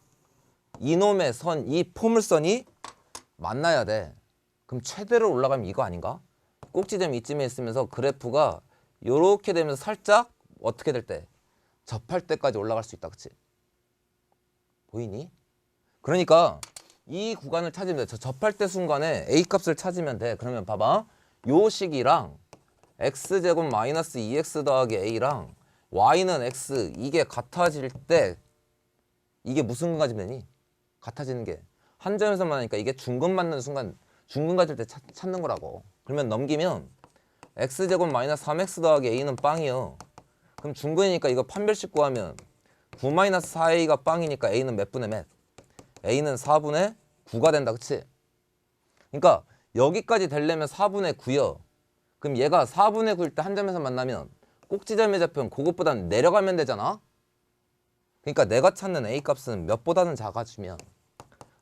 이놈의 선, 이 포물선이 만나야 돼. 그럼 최대로 올라가면 이거 아닌가? 꼭지점이 이쯤에 있으면서 그래프가 요렇게 되면서 살짝 어떻게 될 때? 접할 때까지 올라갈 수 있다. 그치? 보이니? 그러니까 이 구간을 찾으면 돼. 저 접할 때 순간에 a값을 찾으면 돼. 그러면 봐봐. 요 식이랑 x제곱 마이너스 2x 더하기 a랑 y는 x 이게 같아질 때 이게 무슨 근 가지면 되니? 같아지는 게 한 점에서만 하니까 이게 중근 맞는 순간 중근 가질 때 찾는 거라고. 그러면 넘기면 x제곱 마이너스 3x 더하기 a는 빵이요. 그럼 중근이니까 이거 판별식 구하면 9 마이너스 4a가 빵이니까 a는 몇 분의 몇? a는 4분의 9가 된다. 그치? 그러니까 여기까지 되려면 4분의 9요. 그럼 얘가 4분의 9일 때 한 점에서 만나면 꼭지점의 좌표는 그것보다는 내려가면 되잖아. 그러니까 내가 찾는 a 값은 몇보다는 작아지면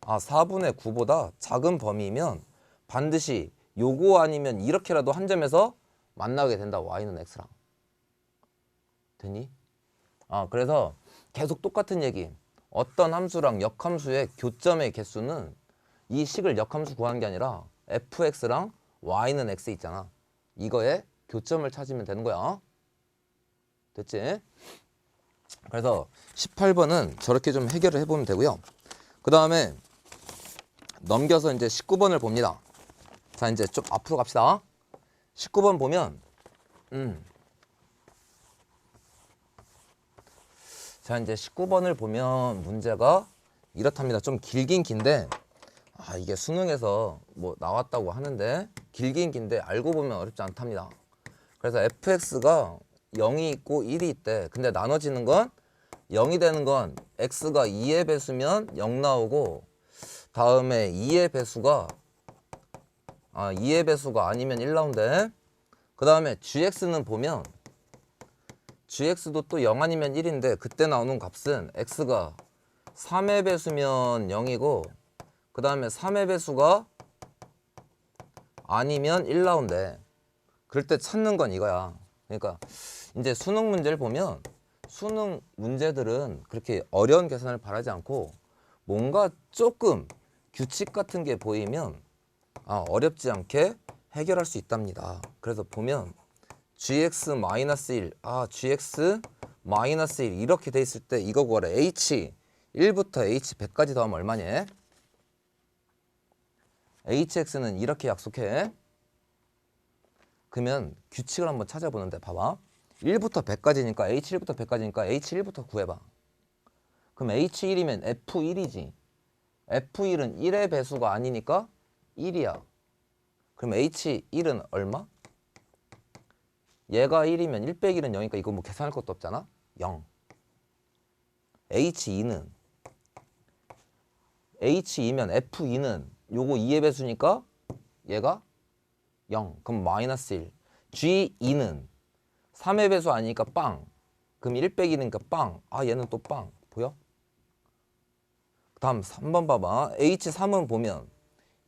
4분의 9보다 작은 범위면 반드시 요거 아니면 이렇게라도 한 점에서 만나게 된다. y는 x랑. 됐니? 그래서 계속 똑같은 얘기. 어떤 함수랑 역함수의 교점의 개수는 이 식을 역함수 구하는 게 아니라 fx랑 y는 x 있잖아. 이거의 교점을 찾으면 되는 거야. 됐지? 그래서 18번은 저렇게 좀 해결을 해보면 되고요. 그 다음에 넘겨서 이제 19번을 봅니다. 자, 이제 좀 앞으로 갑시다. 19번 보면 자, 이제 19번을 보면 문제가 이렇답니다. 좀 길긴 긴데 이게 수능에서 뭐 나왔다고 하는데 길긴 긴데 알고 보면 어렵지 않답니다. 그래서 fx가 0이 있고 1이 있대. 근데 나눠지는 건 0이 되는 건 x가 2의 배수면 0 나오고, 다음에 2의 배수가 2의 배수가 아니면 1 나온대. 그 다음에 gx는 보면 gx도 또 0 아니면 1인데 그때 나오는 값은 x가 3의 배수면 0이고 그 다음에 3의 배수가 아니면 1 나온대. 그럴 때 찾는 건 이거야. 그러니까 이제 수능 문제를 보면 수능 문제들은 그렇게 어려운 계산을 바라지 않고 뭔가 조금 규칙 같은 게 보이면 어렵지 않게 해결할 수 있답니다. 그래서 보면 gx-1 gx-1 이렇게 돼 있을 때 이거 구하래. h 1부터 h 100까지 더하면 얼마니? hx는 이렇게 약속해. 그러면 규칙을 한번 찾아보는데 봐봐. 1부터 100까지니까 h1부터 100까지니까 h1부터 구해봐. 그럼 h1이면 f1이지. f1은 1의 배수가 아니니까 1이야. 그럼 h1은 얼마? 얘가 1이면 1 빼기 1은 0이니까 이거 뭐 계산할 것도 없잖아. 0. h2는 f2는 요거 2의 배수니까 얘가 0. 그럼 마이너스 1. g2는 3의 배수 아니니까 빵. 그럼 1 빼기 1이니까 빵. 얘는 또 빵. 보여? 다음 3번 봐봐. h3은 보면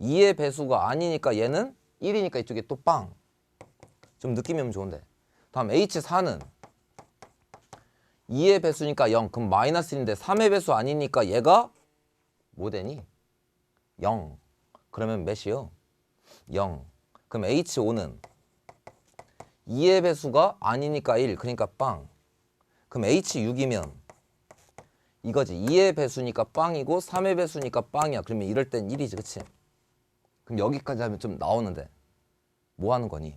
2의 배수가 아니니까 얘는 1이니까 이쪽에 또 빵. 좀 느낌이 오면 좋은데. 다음 h4는 2의 배수니까 0. 그럼 마이너스 1인데 3의 배수 아니니까 얘가 뭐 되니? 0. 그러면 몇이요? 0. 그럼 h5는 2의 배수가 아니니까 1. 그러니까 빵. 그럼 h6이면 이거지. 2의 배수니까 빵이고 3의 배수니까 빵이야. 그러면 이럴 땐 1이지. 그치? 그럼 여기까지 하면 좀 나오는데 뭐 하는 거니?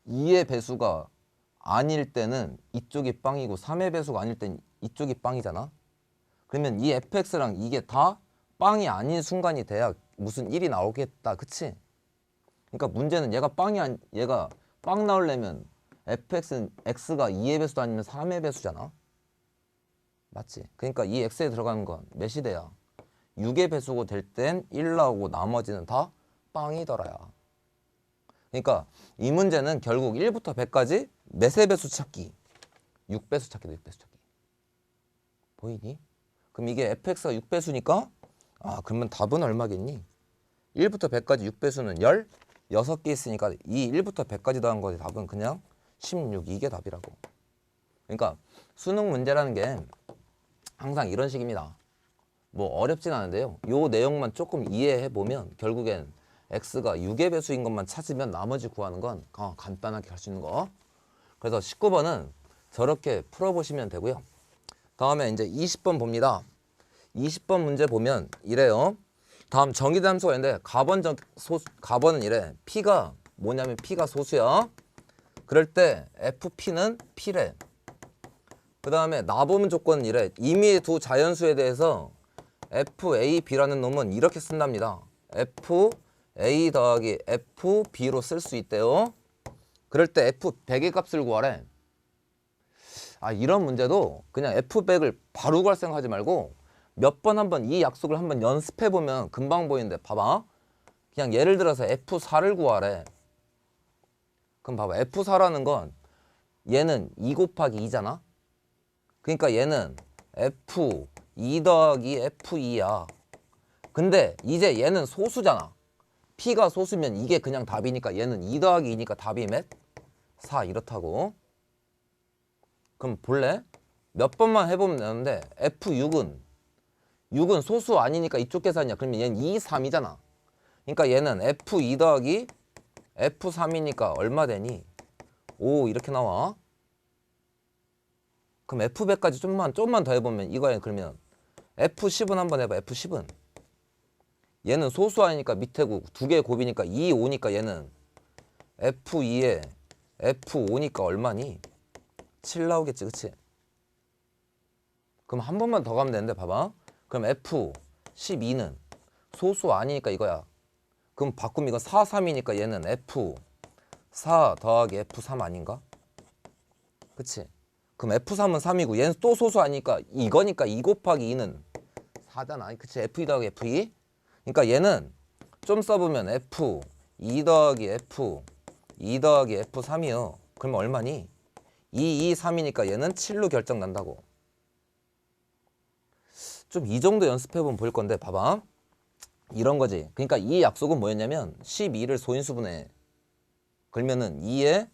2의 배수가 아닐 때는 이쪽이 빵이고 3의 배수가 아닐 땐 이쪽이 빵이잖아. 그러면 이 fx랑 이게 다 빵이 아닌 순간이 돼야 무슨 1이 나오겠다. 그치? 그러니까 문제는 얘가 얘가 빵 나오려면 fx는 x가 2의 배수도 아니면 3의 배수잖아. 맞지? 그러니까 이 x에 들어가는 건 몇이 돼야 6의 배수고 될 땐 1 나오고 나머지는 다 빵이더라야. 그러니까 이 문제는 결국 1부터 100까지 몇의 배수 찾기? 6배수 찾기다. 6배수 찾기. 보이니? 그럼 이게 fx가 6배수니까 그러면 답은 얼마겠니? 1부터 100까지 6배수는 16개 있으니까 이 1부터 100까지 더한 거지. 답은 그냥 16. 이게 답이라고. 그러니까 수능 문제라는 게 항상 이런 식입니다. 뭐 어렵진 않은데요. 요 내용만 조금 이해해 보면 결국엔 x가 6의 배수인 것만 찾으면 나머지 구하는 건 간단하게 할 수 있는 거. 그래서 19번은 저렇게 풀어보시면 되고요. 다음에 이제 20번 봅니다. 20번 문제 보면 이래요. 다음 정의된 함수가 있는데 가번은 이래. p가 뭐냐면 p가 소수야. 그럴 때 fp는 p래. 그 다음에 나보면 조건은 이래. 임의의 두 자연수에 대해서 FAB라는 놈은 이렇게 쓴답니다. FA 더하기 FB로 쓸 수 있대요. 그럴 때 F100의 값을 구하래. 아, 이런 문제도 그냥 F100을 바로 구할 생각하지 말고 몇 번 한번 이 약속을 한번 연습해 보면 금방 보이는데 봐봐. 그냥 예를 들어서 F4를 구하래. 그럼 봐봐. F4라는 건 얘는 2 곱하기 2잖아. 그러니까 얘는 F2 더하기 F2야. 근데 이제 얘는 소수잖아. P가 소수면 이게 그냥 답이니까 얘는 2 더하기 2니까 답이 몇? 4 이렇다고. 그럼 볼래? 몇 번만 해보면 되는데 F6은 소수 아니니까 이쪽 계산이야. 그러면 얘는 2, 3이잖아. 그러니까 얘는 F2 더하기 F3이니까 얼마 되니? 5 이렇게 나와. 그럼 F100까지 좀만 더 해보면 이거야. 그러면 F10은 한번 해봐. F10은 얘는 소수 아니니까 밑에고 두 개의 곱이니까 2, 5니까 얘는 F2에 F5니까 얼마니? 7 나오겠지, 그치? 그럼 한 번만 더 가면 되는데 봐봐. 그럼 F12는 소수 아니니까 이거야. 그럼 바꾸면 이건 4, 3이니까 얘는 F4 더하기 F3 아닌가? 그치? 그럼 F3은 3이고 얘는 또 소수 아니니까 이거니까 2 곱하기 2는 4잖아. 그치? F2 더하기 F2. 그러니까 얘는 좀 써보면 F2 더하기 F2 더하기 F3이요. 그러면 얼마니? 2, 2, 3이니까 얘는 7로 결정 난다고. 좀 이 정도 연습해보면 보일 건데 봐봐. 이런 거지. 그러니까 이 약속은 뭐였냐면 12를 소인수분해. 그러면은 2의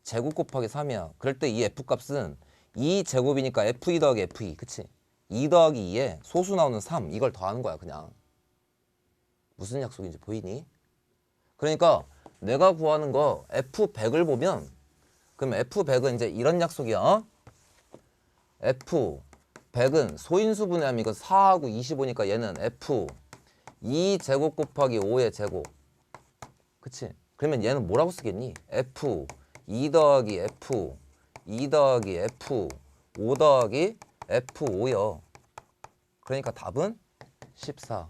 제곱 곱하기 3이야. 그럴 때 이 F값은 2제곱이니까 F2 더하기 F2. 그치? 2 더하기 2에 소수 나오는 3. 이걸 더하는 거야 그냥. 무슨 약속인지 보이니? 그러니까 내가 구하는 거 F100을 보면 그럼 F100은 이제 이런 약속이야. F100은 소인수분해하면 이거 4하고 25니까 얘는 F2제곱 곱하기 5의 제곱. 그치? 그러면 얘는 뭐라고 쓰겠니? F2 더하기 F2 더하기 F5 더하기 F5요. 그러니까 답은 14.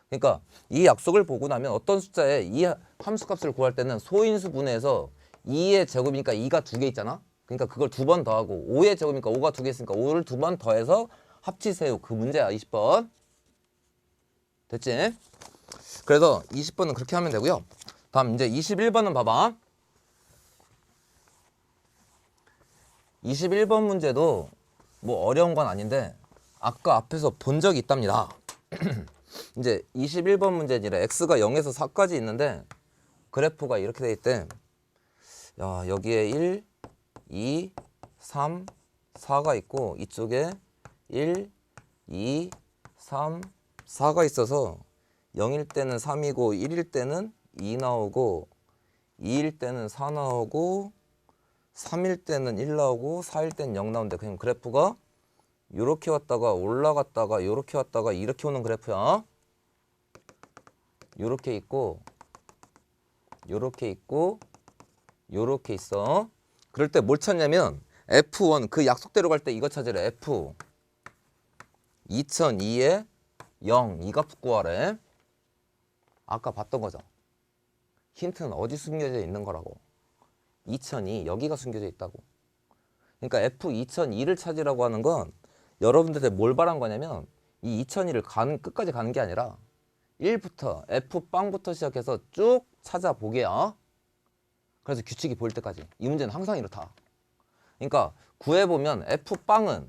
그러니까 이 약속을 보고 나면 어떤 숫자에 이 함수값을 구할 때는 소인수 분해해서 2의 제곱이니까 2가 2개 있잖아. 그러니까 그걸 2번 더하고 5의 제곱이니까 5가 2개 있으니까 5를 2번 더해서 합치세요. 그 문제야. 20번. 됐지? 그래서 20번은 그렇게 하면 되고요. 다음 이제 21번은 봐봐. 21번 문제도 뭐 어려운 건 아닌데 아까 앞에서 본 적이 있답니다. 이제 21번 문제니라 x가 0에서 4까지 있는데 그래프가 이렇게 돼 있대. 야, 여기에 1, 2, 3, 4가 있고 이쪽에 1, 2, 3, 4가 있어서 0일 때는 3이고 1일 때는 2 나오고 2일 때는 4 나오고 3일 때는 1 나오고 4일 때는 0 나오는데 그냥 그래프가 이렇게 왔다가 올라갔다가 이렇게 왔다가 이렇게 오는 그래프야. 요렇게 있고 요렇게 있고 요렇게 있어. 그럴 때 뭘 찾냐면 F1 그 약속대로 갈 때 이거 찾으래. F 2002에 0 이 값 구하래. 아까 봤던 거죠. 힌트는 어디 숨겨져 있는 거라고. 2002 여기가 숨겨져 있다고. 그러니까 F 2002를 찾으라고 하는 건 여러분들한테 뭘 바란 거냐면 이 2002를 끝까지 가는 게 아니라 1부터 F빵부터 시작해서 쭉 찾아보게요. 그래서 규칙이 보일 때까지. 이 문제는 항상 이렇다. 그러니까 구해보면 F빵은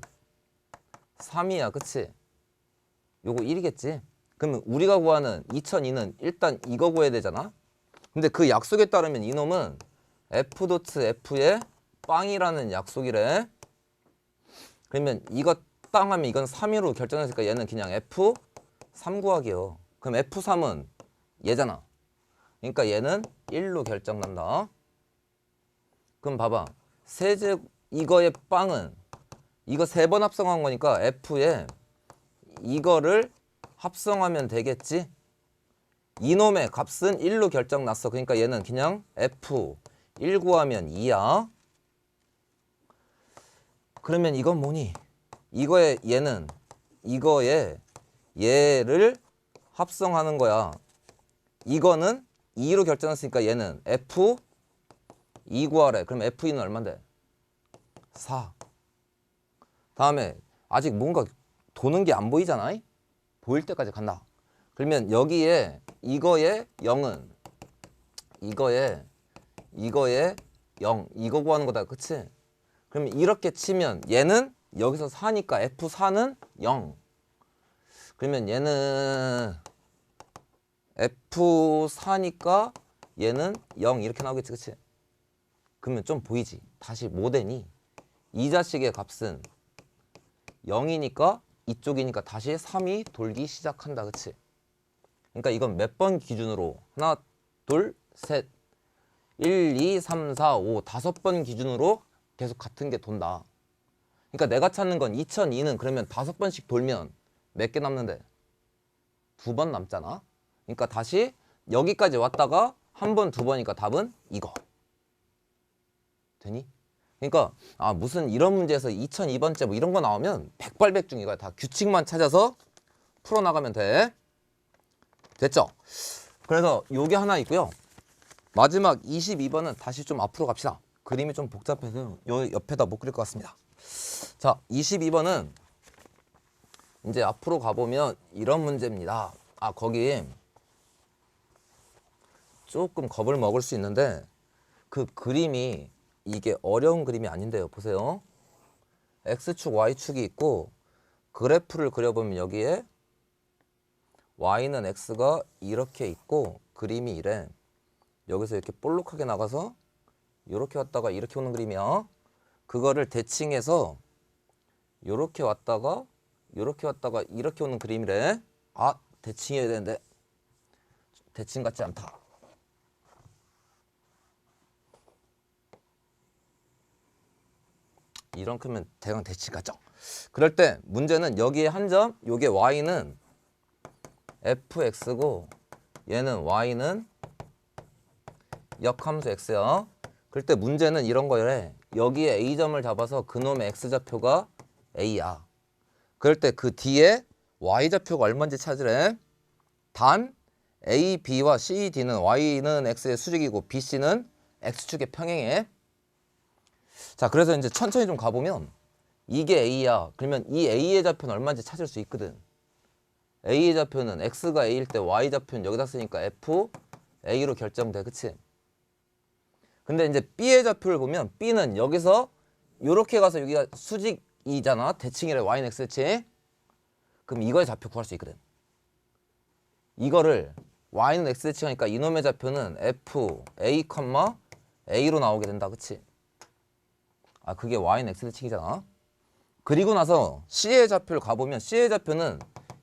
3이야. 그치? 요거 1이겠지? 그러면 우리가 구하는 2002는 일단 이거 구해야 되잖아? 근데 그 약속에 따르면 이놈은 F.F의 빵이라는 약속이래. 그러면 이거 빵 하면 이건 3위로 결정했으니까 얘는 그냥 F3 구하기요. 그럼 F3은 얘잖아. 그러니까 얘는 1로 결정난다. 그럼 봐봐. 이거의 빵은 이거 3번 합성한 거니까 F에 이거를 합성하면 되겠지. 이놈의 값은 1로 결정났어. 그러니까 얘는 그냥 F1 구하면 2야. 그러면 이건 뭐니? 이거에 얘는 이거에 얘를 합성하는 거야. 이거는 2로 결정했으니까 얘는 F2 2 구하래. 그럼 F2는 얼만데? 4. 다음에 아직 뭔가 도는 게 안 보이잖아. 보일 때까지 간다. 그러면 여기에 이거의 0은 이거에 0 이거 구하는 거다. 그치? 그럼 이렇게 치면 얘는 여기서 4니까 F4는 0. 그러면 얘는 F4니까 얘는 0 이렇게 나오겠지. 그치? 그러면 좀 보이지? 다시 뭐 되니? 이 자식의 값은 0이니까 이쪽이니까 다시 3이 돌기 시작한다. 그치? 그러니까 이건 몇 번 기준으로? 하나, 둘, 셋, 1, 2, 3, 4, 5 5번 기준으로 계속 같은 게 돈다. 그러니까 내가 찾는 건 2002는 그러면 5번씩 돌면 몇 개 남는데? 2번 남잖아. 그러니까 다시 여기까지 왔다가 한 번, 두 번이니까 답은 이거. 되니? 그러니까 무슨 이런 문제에서 2002번째 뭐 이런 거 나오면 백발백중 이거야. 다 규칙만 찾아서 풀어나가면 돼. 됐죠? 그래서 요게 하나 있고요. 마지막 22번은 다시 좀 앞으로 갑시다. 그림이 좀 복잡해서 요 옆에다 못 그릴 것 같습니다. 자, 22번은 이제 앞으로 가보면 이런 문제입니다. 거기 조금 겁을 먹을 수 있는데 그 그림이 이게 어려운 그림이 아닌데요. 보세요. X축, Y축이 있고 그래프를 그려보면 여기에 Y는 X가 이렇게 있고 그림이 이래. 여기서 이렇게 볼록하게 나가서 이렇게 왔다가 이렇게 오는 그림이야. 그거를 대칭해서 이렇게 왔다가 이렇게 왔다가 이렇게 오는 그림이래. 대칭해야 되는데 대칭 같지 않다. 이런 크면 대강 대칭 같죠. 그럴 때 문제는 여기에 한 점, 요게 Y는 fx고 얘는 y는 역함수 x야. 그럴 때 문제는 이런 거래. 여기에 a점을 잡아서 그놈의 x좌표가 a야. 그럴 때 그 뒤에 y좌표가 얼마인지 찾으래. 단 a, b와 c, d는 y는 x의 수직이고 b, c는 x축의 평행해. 자, 그래서 이제 천천히 좀 가보면 이게 a야. 그러면 이 a의 좌표는 얼마인지 찾을 수 있거든. a의 좌표는 x가 a일 때 y좌표는 여기다 쓰니까 f a로 결정돼. 그치? 근데 이제 b의 좌표를 보면 b는 여기서 요렇게 가서 여기가 수직이잖아. 대칭이래. y는 x 대칭. 그럼 이거의 좌표 구할 수 있거든. 이거를 y는 x 대칭 하니까 이놈의 좌표는 f a, a로 나오게 된다. 그치? 그게 y는 x 대칭이잖아. 그리고 나서 c의 좌표를 가보면 c의 좌표는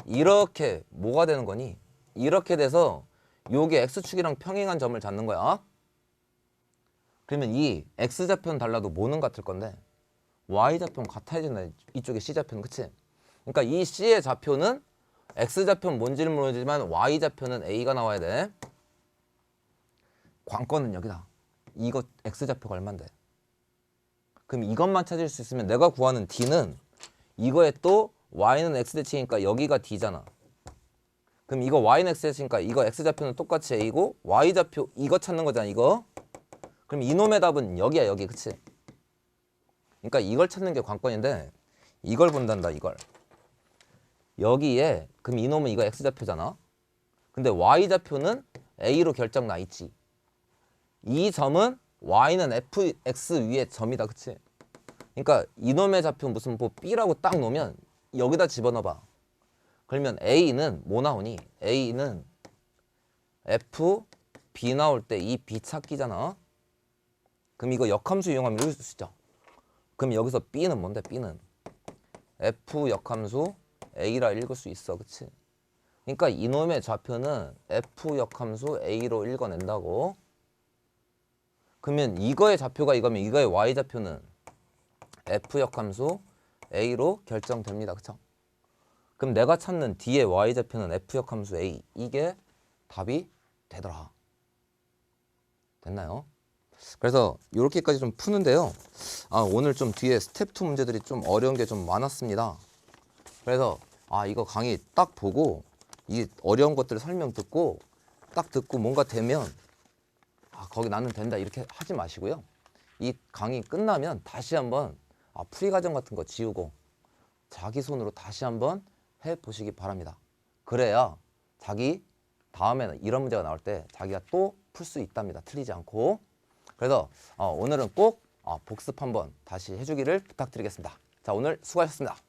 이렇게 뭐가 되는 거니? 이렇게 돼서 요게 x축이랑 평행한 점을 잡는 거야. 그러면 이 x좌표는 달라도 뭐는 같을 건데 y좌표는 같아야 된다. 이쪽에 c좌표는. 그치? 그러니까 이 c의 좌표는 x좌표는 뭔지는 모르지만 y좌표는 a가 나와야 돼. 관건은 여기다. 이거 x좌표가 얼만데? 그럼 이것만 찾을 수 있으면 내가 구하는 d는 이거에 또 y는 x대칭이니까 여기가 d잖아. 그럼 이거 y는 x대칭이니까 이거 x좌표는 똑같이 a고 y좌표 이거 찾는 거잖아. 이거. 그럼 이놈의 답은 여기야. 여기. 그치? 그러니까 이걸 찾는 게 관건인데 이걸 본단다. 이걸. 여기에 그럼 이놈은 이거 x좌표잖아. 근데 y좌표는 a로 결정 나 있지. 이 점은 y는 fx 위에 점이다. 그치? 그러니까 이놈의 좌표 무슨 뭐 b라고 딱 놓으면 여기다 집어넣어봐. 그러면 a는 뭐 나오니? a는 f, b 나올 때 이 b 찾기잖아. 그럼 이거 역함수 이용하면 읽을 수 있죠. 그럼 여기서 b는 뭔데? b는 f 역함수 a라 읽을 수 있어. 그치? 그러니까 이놈의 좌표는 f 역함수 a로 읽어낸다고. 그러면 이거의 좌표가 이거면 이거의 y좌표는 f 역함수 a로 결정됩니다. 그쵸? 그럼 내가 찾는 d의 y좌표는 f 역함수 a. 이게 답이 되더라. 됐나요? 그래서 이렇게까지 좀 푸는데요. 오늘 좀 뒤에 스텝 2 문제들이 좀 어려운 게 좀 많았습니다. 그래서 이거 강의 딱 보고 이 어려운 것들 설명 듣고 딱 듣고 뭔가 되면 거기 나는 된다 이렇게 하지 마시고요. 이 강의 끝나면 다시 한번 풀이 과정 같은 거 지우고 자기 손으로 다시 한번 해보시기 바랍니다. 그래야 자기 다음에는 이런 문제가 나올 때 자기가 또 풀 수 있답니다. 틀리지 않고. 그래서 오늘은 꼭 복습 한번 다시 해주기를 부탁드리겠습니다. 자, 오늘 수고하셨습니다.